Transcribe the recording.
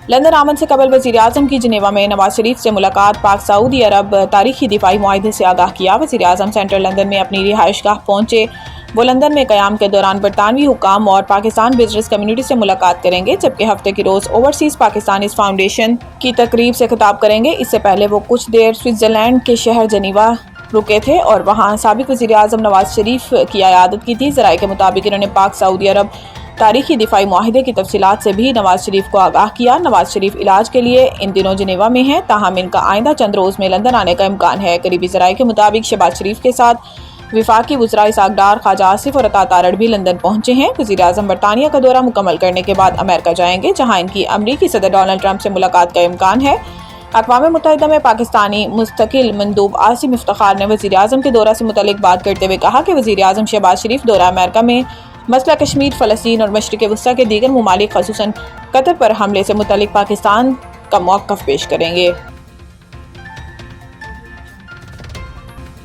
London آمد سے قبل وزیر اعظم کی جنیوا میں نواز شریف سے ملاقات، پاک سعودی عرب تاریخی دفاعی معاہدے سے آگاہ کیا۔ وزیر اعظم سینٹرل لندن میں اپنی رہائش گاہ پہنچے۔ وہ لندن میں قیام کے دوران برطانوی حکام اور پاکستان بزنس کمیونٹی سے ملاقات کریں گے، جبکہ ہفتے کے روز اوورسیز پاکستانیز فاؤنڈیشن کی تقریب سے خطاب کریں گے۔ اس سے پہلے وہ کچھ دیر سوئٹزرلینڈ کے شہر جنیوا رکے تھے اور وہاں سابق وزیر اعظم نواز شریف کی عیادت کی تھی۔ ذرائع کے مطابق انہوں نے پاک سعودی عرب تاریخی دفاعی معاہدے کی تفصیلات سے بھی نواز شریف کو آگاہ کیا۔ نواز شریف علاج کے لیے ان دنوں جنیوا میں ہیں، تاہم ان کا آئندہ چند روز میں لندن آنے کا امکان ہے۔ قریبی ذرائع کے مطابق شہباز شریف کے ساتھ وفاقی وزراء اسحاق ڈار، خواجہ آصف اور عطا تارڑ بھی لندن پہنچے ہیں۔ وزیر اعظم برطانیہ کا دورہ مکمل کرنے کے بعد امریکہ جائیں گے، جہاں ان کی امریکی صدر ڈونلڈ ٹرمپ سے ملاقات کا امکان ہے۔ اقوام متحدہ میں پاکستانی مستقل مندوب عاصم افتخار نے وزیر اعظم کے دورہ سے متعلق بات کرتے ہوئے کہا کہ وزیر اعظم شہباز شریف دورہ امریکہ میں مسئلہ کشمیر، فلسطین اور مشرق وسطیٰ کے دیگر ممالک خصوصاً قطر پر حملے سے متعلق پاکستان کا موقف پیش کریں گے۔